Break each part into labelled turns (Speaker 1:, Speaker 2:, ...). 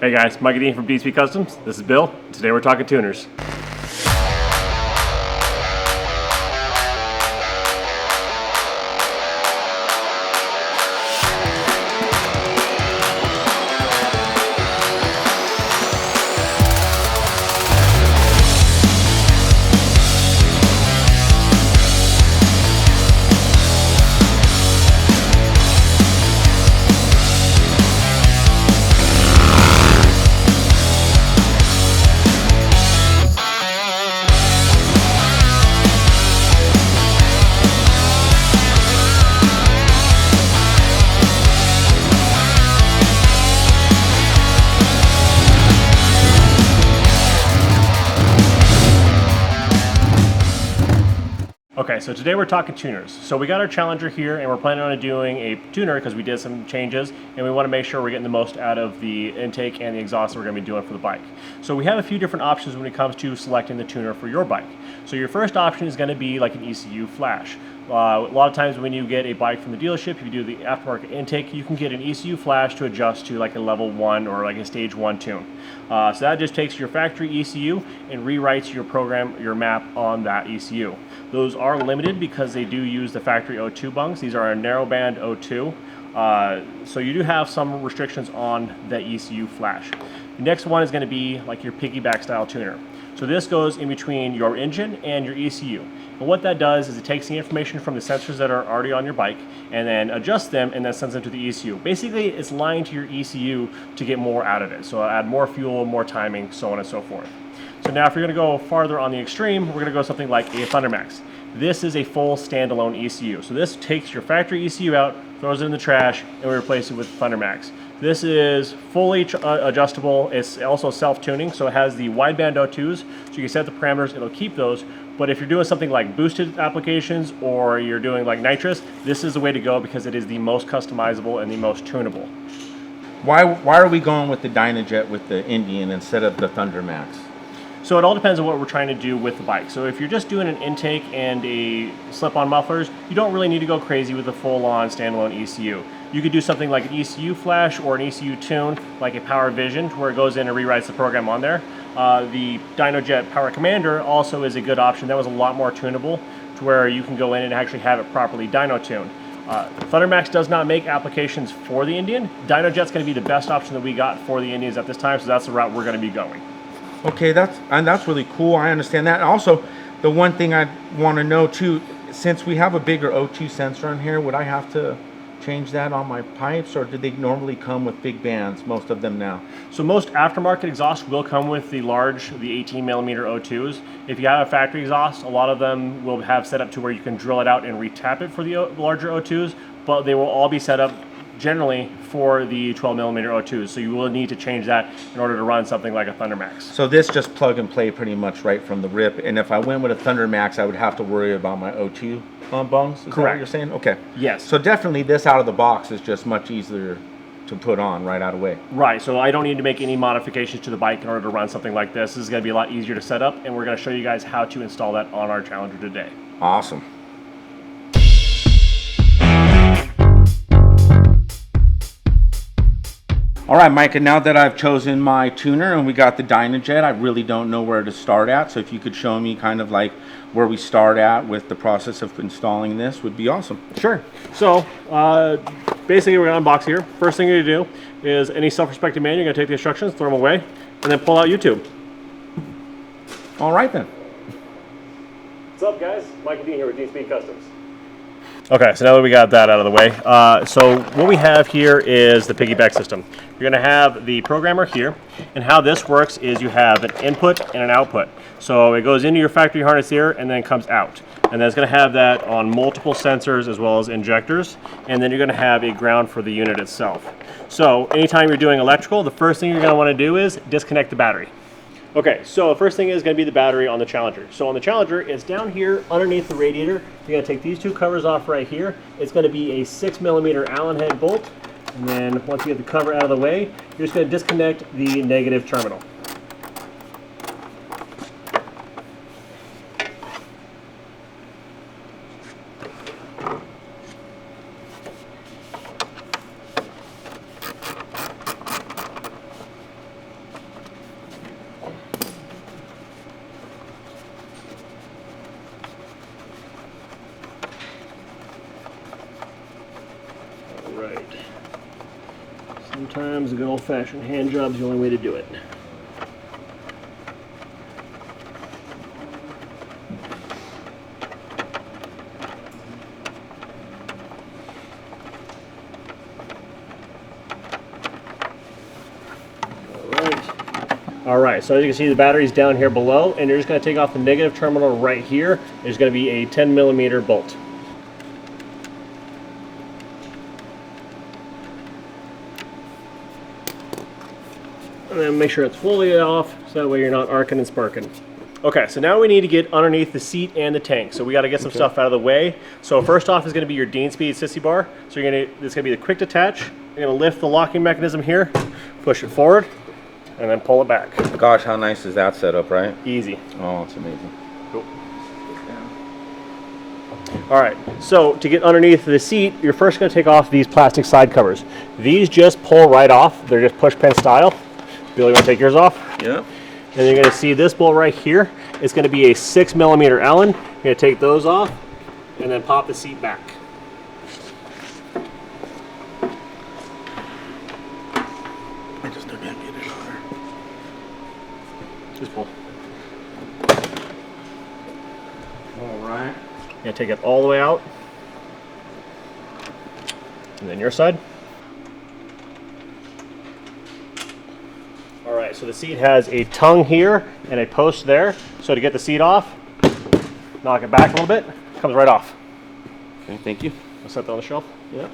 Speaker 1: Hey guys, Mike and Dean from DSP Customs. This is Bill. Today we're talking tuners. Okay, so today we're talking tuners. So we got our Challenger here and we're planning on doing a tuner because we did some changes and we want to make sure we're getting the most out of the intake and the exhaust that we're going to be doing for the bike. So we have a few different options when it comes to selecting the tuner for your bike. So your first option is going to be like an ECU flash. A lot of times when you get a bike from the dealership, if you do the aftermarket intake, you can get an ECU flash to adjust to like a level 1 or like a stage 1 tune. So that just takes your factory ECU and rewrites your program, your map on that ECU. Those are limited because they do use the factory O2 bunks. These are a narrowband O2. So you do have some restrictions on the ECU flash. The next one is going to be like your piggyback style tuner. So this goes in between your engine and your ECU. And what that does is it takes the information from the sensors that are already on your bike and then adjusts them and then sends them to the ECU. Basically, it's lying to your ECU to get more out of it. So add more fuel, more timing, so on and so forth. So now if you're going to go farther on the extreme, we're going to go something like a Thundermax. This is a full standalone ECU. So this takes your factory ECU out, throws it in the trash, and we replace it with Thundermax. This is fully adjustable. It's also self-tuning, so it has the wideband O2s, so you can set the parameters, it'll keep those. But if you're doing something like boosted applications or you're doing like nitrous, this is the way to go because it is the most customizable and the most tunable.
Speaker 2: Why are we going with the Dynajet with the Indian instead of the Thundermax?
Speaker 1: So it all depends on what we're trying to do with the bike. So if you're just doing an intake and a slip-on mufflers, you don't really need to go crazy with a full-on standalone ECU. You could do something like an ECU flash or an ECU tune, like a Power Vision, where it goes in and rewrites the program on there. The Dynajet Power Commander also is a good option. That was a lot more tunable, to where you can go in and actually have it properly dyno tuned. Thundermax does not make applications for the Indian. Dynojet's going to be the best option that we got for the Indians at this time, so that's the route we're going to be going.
Speaker 2: Okay, that's really cool. I understand that. And also, the one thing I want to know too, since we have a bigger O2 sensor in here, would I have to change that on my pipes, or do they normally come with big bands, most of them now?
Speaker 1: So most aftermarket exhausts will come with the 18 millimeter O2s. If you have a factory exhaust, a lot of them will have set up to where you can drill it out and retap it for the larger O2s, but they will all be set up generally for the 12 millimeter O2s. So you will need to change that in order to run something like a Thundermax.
Speaker 2: So this just plug and play pretty much right from the rip. And if I went with a Thundermax, I would have to worry about my O2 bungs? Is
Speaker 1: Correct.
Speaker 2: That what you're saying? Okay.
Speaker 1: Yes.
Speaker 2: So definitely this out of the box is just much easier to put on right out of the way.
Speaker 1: Right, so I don't need to make any modifications to the bike in order to run something like this. This is going to be a lot easier to set up, and we're going to show you guys how to install that on our Challenger today.
Speaker 2: Awesome. All right, Mike, and now that I've chosen my tuner and we got the Dynajet, I really don't know where to start at. So if you could show me kind of like where we start at with the process of installing this would be awesome.
Speaker 1: Sure. So basically we're going to unbox here. First thing you're going to do is any self-respecting man, you're going to take the instructions, throw them away, and then pull out YouTube.
Speaker 2: All right then.
Speaker 1: What's up guys? Michael Dean here with DSP Customs. Okay, so now that we got that out of the way, so what we have here is the piggyback system. You're going to have the programmer here, and how this works is you have an input and an output. So it goes into your factory harness here and then comes out. And then it's going to have that on multiple sensors as well as injectors, and then you're going to have a ground for the unit itself. So anytime you're doing electrical, the first thing you're going to want to do is disconnect the battery. Okay, so the first thing is going to be the battery on the Challenger. So on the Challenger, it's down here underneath the radiator. You're going to take these two covers off right here. It's going to be a 6 millimeter Allen head bolt. And then once you get the cover out of the way, you're just going to disconnect the negative terminal. Sometimes a good old-fashioned hand job is the only way to do it. Alright, so as you can see, the battery's down here below, and you're just going to take off the negative terminal right here. There's going to be a 10mm bolt. And then make sure it's fully off, so that way you're not arcing and sparking. Okay, so now we need to get underneath the seat and the tank. So we got to get some stuff out of the way. So first off is going to be your Dean Speed sissy bar. So this is going to be the quick detach. You're going to lift the locking mechanism here, push it forward, and then pull it back.
Speaker 2: Gosh, how nice is that setup, right?
Speaker 1: Easy.
Speaker 2: Oh, it's amazing.
Speaker 1: Cool. All right, so to get underneath the seat, you're first going to take off these plastic side covers. These just pull right off. They're just push pin style. Billy, want to take yours off?
Speaker 2: Yeah.
Speaker 1: And you're going to see this bolt right here. It's going to be a 6mm Allen. You're going to take those off and then pop the seat back.
Speaker 2: I just can't get it on there.
Speaker 1: Just pull.
Speaker 2: All right.
Speaker 1: You're going to take it all the way out. And then your side. Alright, so the seat has a tongue here and a post there. So to get the seat off, knock it back a little bit, comes right off.
Speaker 2: Okay, thank you.
Speaker 1: I'll set that on the shelf. Yeah.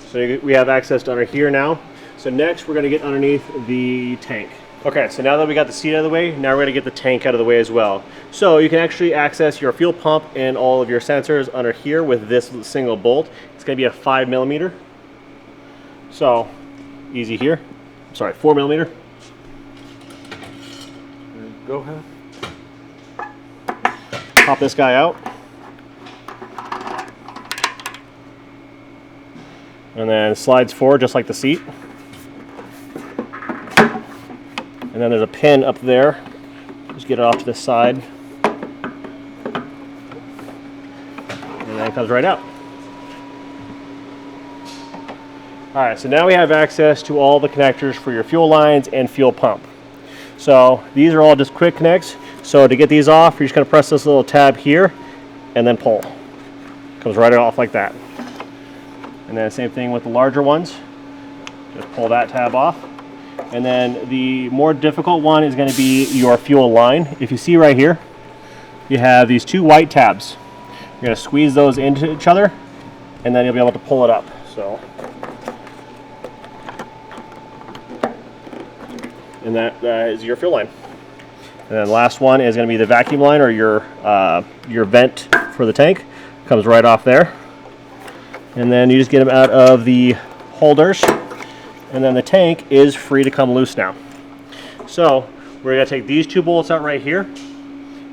Speaker 1: So we have access to under here now. So next we're going to get underneath the tank. Okay, so now that we got the seat out of the way, now we're going to get the tank out of the way as well. So you can actually access your fuel pump and all of your sensors under here with this single bolt. It's going to be a 5mm. So easy here. Sorry, 4mm.
Speaker 2: Go ahead.
Speaker 1: Pop this guy out. And then it slides forward just like the seat. And then there's a pin up there. Just get it off to the side. And then it comes right out. Alright, so now we have access to all the connectors for your fuel lines and fuel pump. So these are all just quick connects. So to get these off, you're just going to press this little tab here and then pull. Comes right off like that. And then same thing with the larger ones. Just pull that tab off. And then the more difficult one is going to be your fuel line. If you see right here, you have these two white tabs. You're going to squeeze those into each other and then you'll be able to pull it up. So. And that is your fuel line. And then the last one is going to be the vacuum line, or your vent for the tank. Comes right off there. And then you just get them out of the holders. And then the tank is free to come loose now. So we're going to take these two bolts out right here.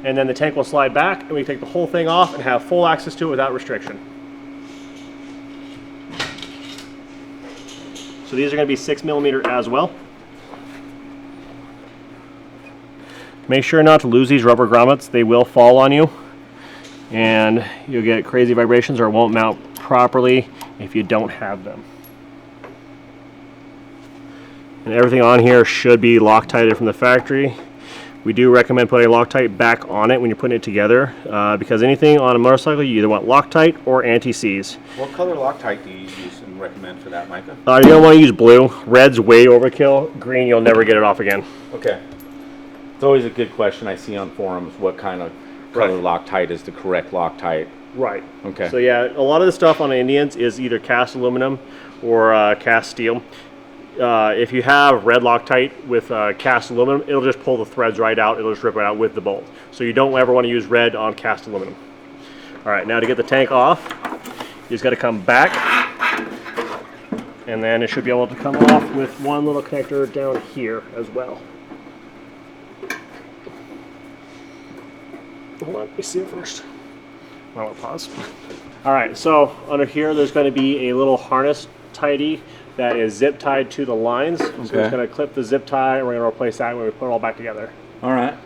Speaker 1: And then the tank will slide back, and we take the whole thing off and have full access to it without restriction. So these are going to be 6mm as well. Make sure not to lose these rubber grommets. They will fall on you and you'll get crazy vibrations, or it won't mount properly if you don't have them. And everything on here should be Loctited from the factory. We do recommend putting Loctite back on it when you're putting it together because anything on a motorcycle, you either want Loctite or anti-seize.
Speaker 2: What color Loctite do you use and recommend for that, Micah?
Speaker 1: You don't want to use blue. Red's way overkill. Green, you'll never get it off again.
Speaker 2: Okay. It's always a good question I see on forums. What kind of color Loctite is the correct Loctite?
Speaker 1: Right.
Speaker 2: Okay.
Speaker 1: So yeah, a lot of the stuff on the Indians is either cast aluminum or cast steel. If you have red Loctite with cast aluminum, it'll just pull the threads right out. It'll just rip it out with the bolt. So you don't ever want to use red on cast aluminum. All right, now to get the tank off, you just got to come back, and then it should be able to come off with one little connector down here as well. Hold on, let me see it first. I want to pause. All right, so under here, there's going to be a little harness tidy that is zip tied to the lines. So it's going to clip the zip tie, and we're going to replace that when we put it all back together.
Speaker 2: All right.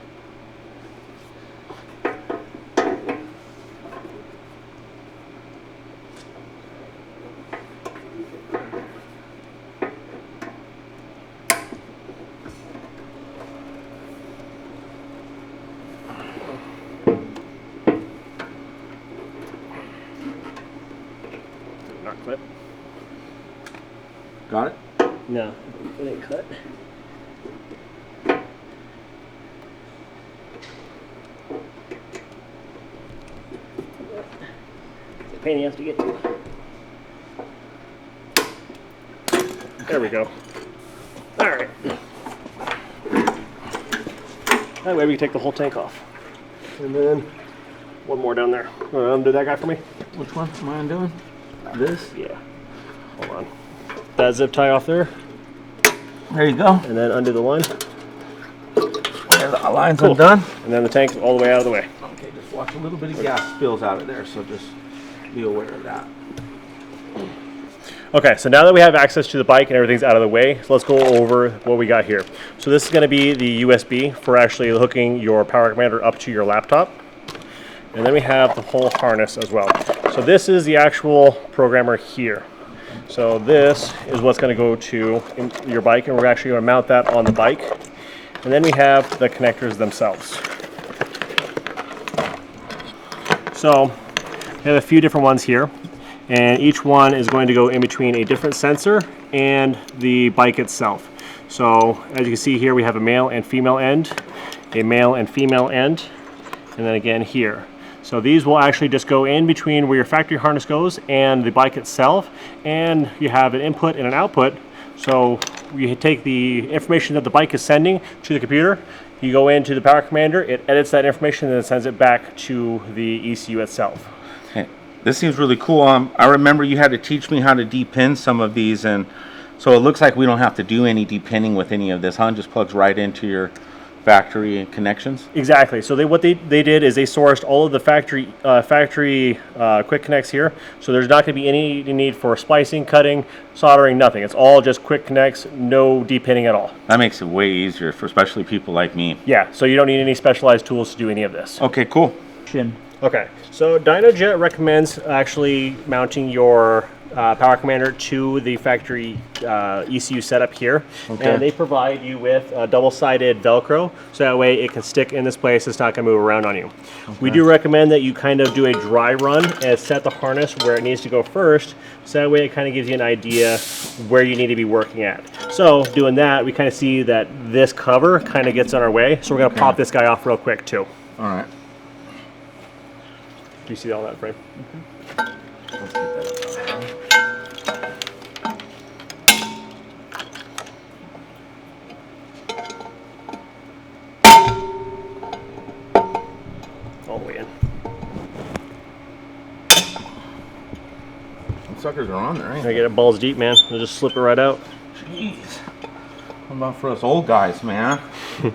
Speaker 2: Got it?
Speaker 1: No, it ain't cut. It's a pain in the ass to get to. There we go. All right. That way we can take the whole tank off. And then one more down there. Undo that guy for me?
Speaker 2: Which one am I undoing? This?
Speaker 1: Yeah. Hold on. That zip tie off there.
Speaker 2: There you go.
Speaker 1: And then undo the line.
Speaker 2: There, the line's undone.
Speaker 1: And then the tank's all the way out of the way.
Speaker 2: Okay, just watch a little bit of gas spills out of there, so just be aware of that.
Speaker 1: Okay, so now that we have access to the bike and everything's out of the way, so let's go over what we got here. So this is going to be the USB for actually hooking your power commander up to your laptop. And then we have the whole harness as well. So this is the actual programmer here. So this is what's going to go to your bike, and we're actually going to mount that on the bike. And then we have the connectors themselves. So we have a few different ones here, and each one is going to go in between a different sensor and the bike itself. So as you can see here, we have a male and female end, a male and female end, and then again here. So these will actually just go in between where your factory harness goes and the bike itself, and you have an input and an output. So you take the information that the bike is sending to the computer, you go into the power commander, it edits that information and then sends it back to the ECU itself.
Speaker 2: Okay. This seems really cool. I remember you had to teach me how to depin some of these, and so it looks like we don't have to do any depinning with any of this, huh? It just plugs right into your factory connections.
Speaker 1: Exactly. So what they did is they sourced all of the factory quick connects here. So there's not going to be any need for splicing, cutting, soldering, nothing. It's all just quick connects, no depinning at all.
Speaker 2: That makes it way easier for especially people like me.
Speaker 1: Yeah. So you don't need any specialized tools to do any of this.
Speaker 2: Okay, cool.
Speaker 1: Okay. So DynoJet recommends actually mounting your power commander to the factory ECU setup here, and they provide you with a double-sided Velcro, so that way it can stick in this place. It's not going to move around on you. We do recommend that you kind of do a dry run and set the harness where it needs to go first, so that way it kind of gives you an idea where you need to be working at. So doing that, we kind of see that this cover kind of gets on our way, so we're going to pop this guy off real quick too.
Speaker 2: All right.
Speaker 1: Do you see all that frame?
Speaker 2: Let's get that up.
Speaker 1: All the way in.
Speaker 2: Them suckers are on there, ain't
Speaker 1: I
Speaker 2: they?
Speaker 1: get it balls deep, man. They'll just slip it right out.
Speaker 2: Jeez. What about for us old guys, man?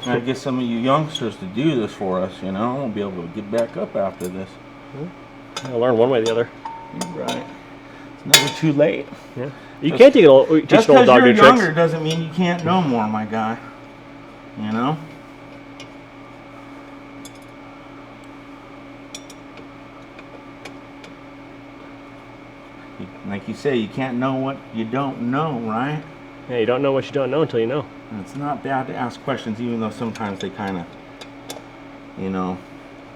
Speaker 2: Gotta get some of you youngsters to do this for us, you know? I won't be able to get back up after this.
Speaker 1: I'll learn one way or the other.
Speaker 2: You're right. It's never too late.
Speaker 1: Yeah. You can't teach an old
Speaker 2: Just
Speaker 1: dog
Speaker 2: because
Speaker 1: new
Speaker 2: you're
Speaker 1: tricks.
Speaker 2: younger doesn't mean you can't know more, my guy. You know? Like you say, you can't know what you don't know, right?
Speaker 1: Yeah, you don't know what you don't know until you know.
Speaker 2: And it's not bad to ask questions, even though sometimes they kind of, you know,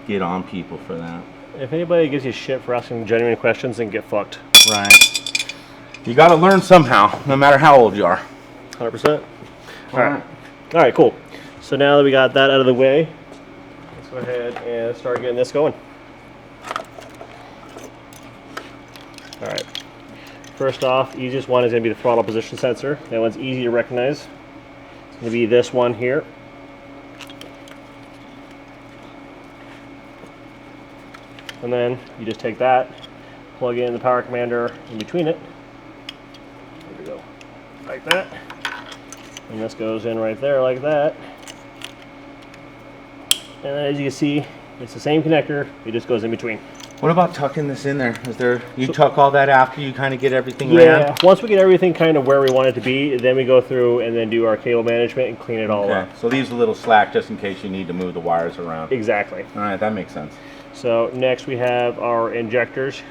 Speaker 2: get on people for that.
Speaker 1: If anybody gives you shit for asking genuine questions, then get fucked.
Speaker 2: Right. You got to learn somehow, no matter how old you are.
Speaker 1: 100%. All right. All right, cool. So now that we got that out of the way, let's go ahead and start getting this going. All right. First off, easiest one is going to be the throttle position sensor. That one's easy to recognize. It's going to be this one here. And then you just take that, plug in the power commander in between it. There we go. Like that. And this goes in right there like that. And as you can see, it's the same connector, it just goes in between.
Speaker 2: What about tucking this in there? Is there, you tuck all that after you kind of get everything
Speaker 1: Yeah,
Speaker 2: ran?
Speaker 1: once we get everything kind of where we want it to be, then we go through and then do our cable management and clean it all up.
Speaker 2: So leaves a little slack just in case you need to move the wires around.
Speaker 1: Exactly.
Speaker 2: All right, that makes sense.
Speaker 1: So next we have our injectors.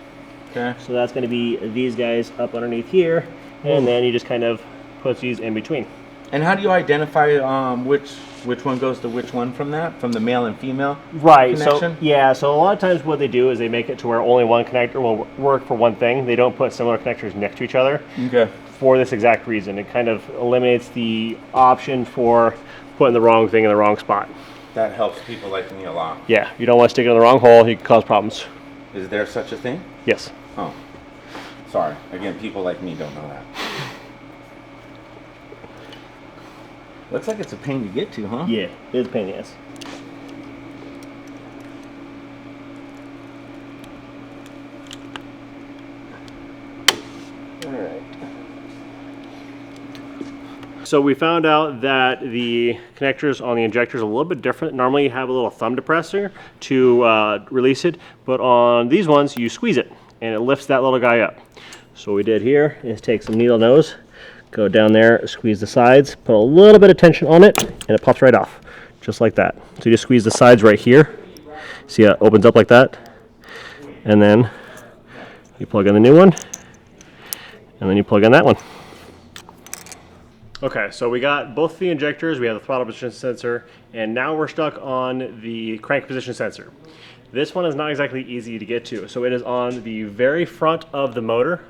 Speaker 2: Okay.
Speaker 1: So that's going to be these guys up underneath here, and then you just kind of put these in between.
Speaker 2: And how do you identify which one goes to which one from that? From the male and female
Speaker 1: Right.
Speaker 2: connection?
Speaker 1: So yeah. So a lot of times what they do is they make it to where only one connector will work for one thing. They don't put similar connectors next to each other.
Speaker 2: Okay.
Speaker 1: for this exact reason. It kind of eliminates the option for putting the wrong thing in the wrong spot.
Speaker 2: That helps people like me a lot.
Speaker 1: Yeah, you don't want to stick it in the wrong hole, you can cause problems.
Speaker 2: Is there such a thing?
Speaker 1: Yes.
Speaker 2: Oh, sorry. Again, people like me don't know that. Looks like it's a pain to get to, huh?
Speaker 1: Yeah, it is a pain in the ass. So we found out that the connectors on the injectors are a little bit different. Normally you have a little thumb depressor to release it, but on these ones you squeeze it and it lifts that little guy up. So what we did here is take some needle nose, go down there, squeeze the sides, put a little bit of tension on it, and it pops right off, just like that. So you just squeeze the sides right here. See how it opens up like that? And then you plug in the new one, and then you plug in that one. Okay, so we got both the injectors, we have the throttle position sensor, and now we're stuck on the crank position sensor. This one is not exactly easy to get to. So it is on the very front of the motor,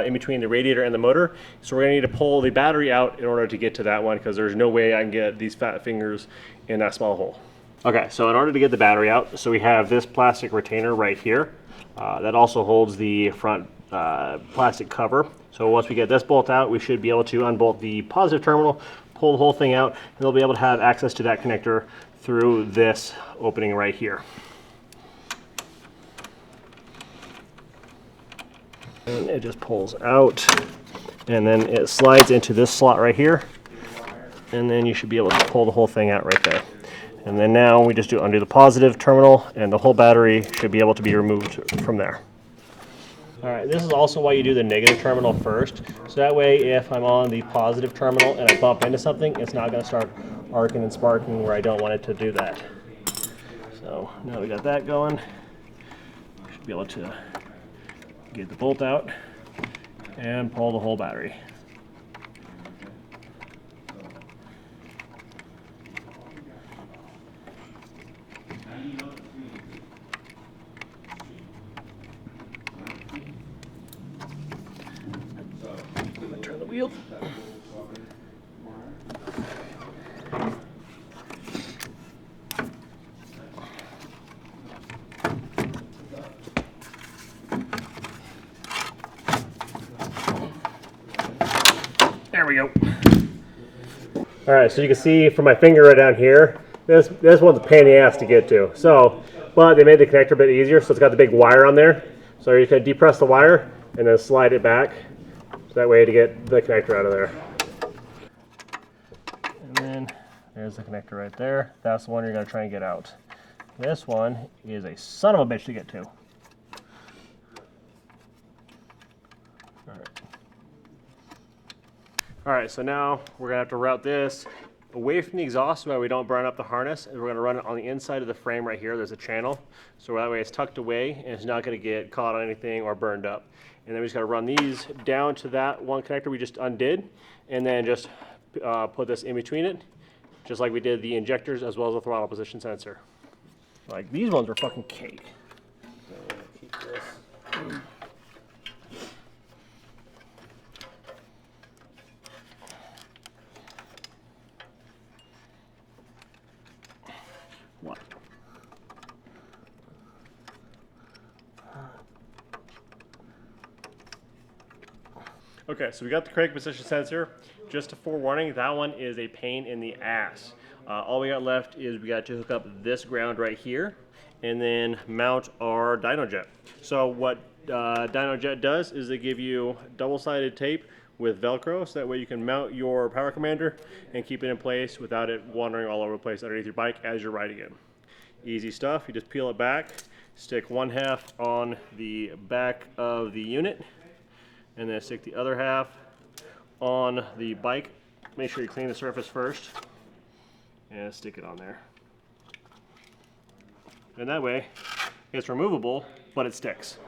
Speaker 1: in between the radiator and the motor. So we're gonna need to pull the battery out in order to get to that one, because there's no way I can get these fat fingers in that small hole. Okay, so in order to get the battery out, so we have this plastic retainer right here. That also holds the front plastic cover. So once we get this bolt out, we should be able to unbolt the positive terminal, pull the whole thing out, and they'll be able to have access to that connector through this opening right here. And it just pulls out, and then it slides into this slot right here, and then you should be able to pull the whole thing out right there. And then now we just undo the positive terminal, and the whole battery should be able to be removed from there. All right, this is also why you do the negative terminal first. So that way, if I'm on the positive terminal and I bump into something, it's not gonna start arcing and sparking where I don't want it to do that. So now we got that going. Should be able to get the bolt out and pull the whole battery. Turn the wheel. There we go. All right, so you can see from my finger right down here, this one's a pain in the ass to get to. So, but they made the connector a bit easier, so it's got the big wire on there. So you're just gonna depress the wire and then slide it back. So that way to get the connector out of there. And then there's the connector right there. That's the one you're gonna try and get out. This one is a son of a bitch to get to. All right. All right, so now we're gonna have to route this away from the exhaust so that we don't burn up the harness, and we're gonna run it on the inside of the frame right here. There's a channel, so that way it's tucked away and it's not gonna get caught on anything or burned up. And then we just gotta run these down to that one connector we just undid, and then just put this in between it, just like we did the injectors as well as the throttle position sensor. Like, these ones are fucking cake. So keep this. What? Okay, so we got the crank position sensor. Just a forewarning, that one is a pain in the ass. All we got left is we got to hook up this ground right here and then mount our dyno jet. So what dyno jet does is they give you double-sided tape with Velcro, so that way you can mount your power commander and keep it in place without it wandering all over the place underneath your bike as you're riding it. Easy stuff. You just peel it back, stick one half on the back of the unit, and then stick the other half on the bike. Make sure you clean the surface first and stick it on there. And that way it's removable, but it sticks.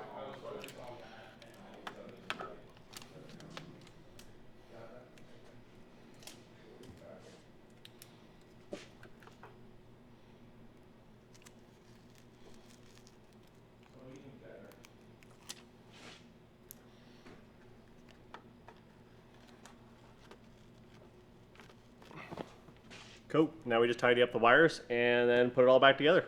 Speaker 1: Cool. Now we just tidy up the wires and then put it all back together.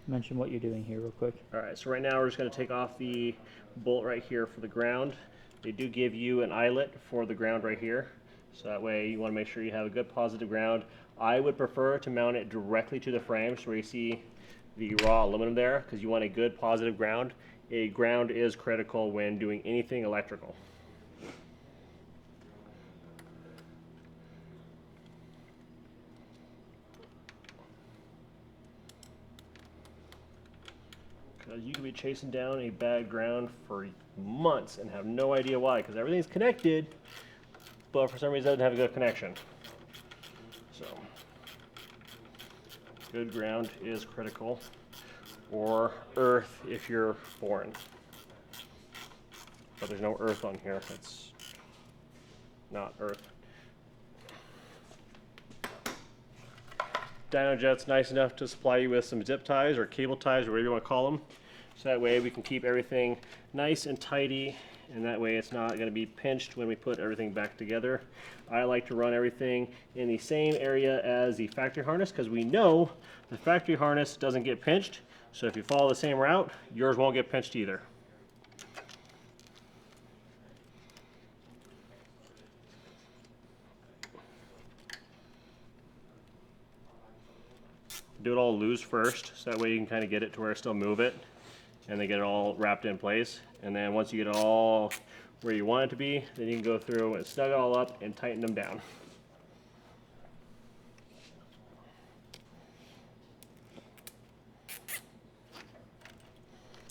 Speaker 3: Mention what you're doing here real quick.
Speaker 1: All right, so right now we're just going to take off the bolt right here for the ground. They do give you an eyelet for the ground right here, so that way you want to make sure you have a good positive ground. I would prefer to mount it directly to the frame, so where you see the raw aluminum there, because you want a good positive ground. A ground is critical when doing anything electrical. You can be chasing down a bad ground for months and have no idea why, because everything's connected, but for some reason it doesn't have a good connection. So, good ground is critical, or earth if you're foreign. But there's no earth on here, it's not earth. DynoJet's nice enough to supply you with some zip ties or cable ties, or whatever you want to call them. So that way we can keep everything nice and tidy, and that way it's not going to be pinched when we put everything back together. I like to run everything in the same area as the factory harness, because we know the factory harness doesn't get pinched. So if you follow the same route, yours won't get pinched either. Do it all loose first, so that way you can kind of get it to where it still move it, and then get it all wrapped in place. And then once you get it all where you want it to be, then you can go through and snug it all up and tighten them down.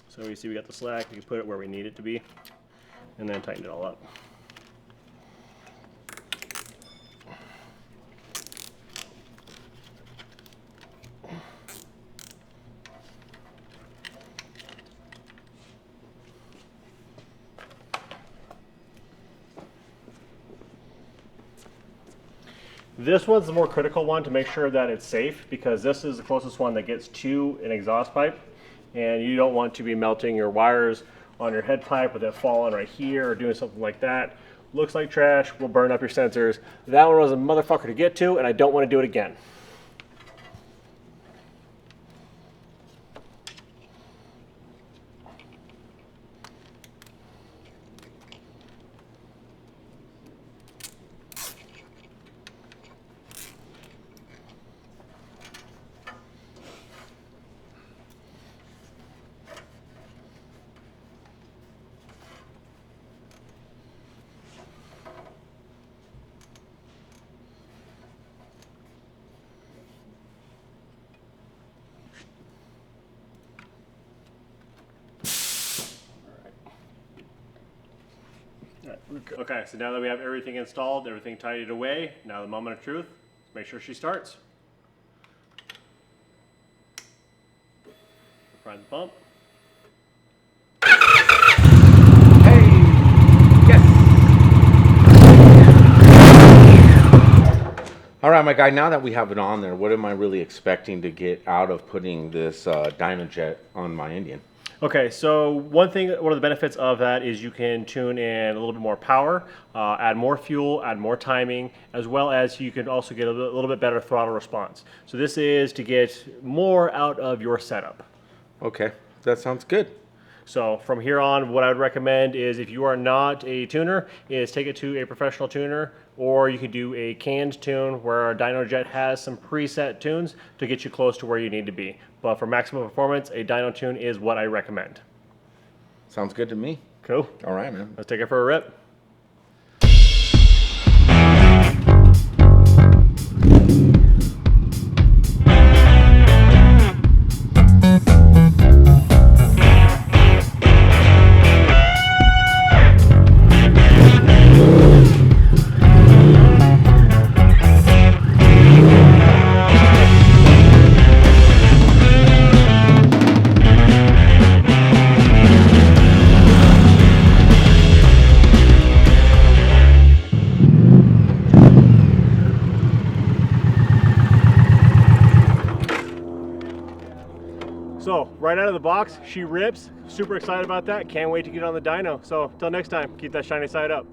Speaker 1: So you see we got the slack, we can put it where we need it to be, and then tighten it all up. This one's the more critical one to make sure that it's safe, because this is the closest one that gets to an exhaust pipe, and you don't want to be melting your wires on your head pipe with it falling right here or doing something like that. Looks like trash, will burn up your sensors. That one was a motherfucker to get to, and I don't want to do it again. Okay, so now that we have everything installed, everything tidied away, now the moment of truth, make sure she starts. Prime the pump.
Speaker 2: Hey! Yes! All right, my guy, now that we have it on there, what am I really expecting to get out of putting this DynoJet on my Indian?
Speaker 1: Okay, so one of the benefits of that is you can tune in a little bit more power, add more fuel, add more timing, as well as you can also get a little bit better throttle response. So this is to get more out of your setup.
Speaker 2: Okay, that sounds good.
Speaker 1: So from here on, what I would recommend is, if you are not a tuner, is take it to a professional tuner, or you can do a canned tune where our DynoJet has some preset tunes to get you close to where you need to be. But for maximum performance, a dyno tune is what I recommend.
Speaker 2: Sounds good to me.
Speaker 1: Cool.
Speaker 2: All right, man.
Speaker 1: Let's take it for a rip. So right out of the box, she rips. Super excited about that. Can't wait to get on the dyno. So till next time, keep that shiny side up.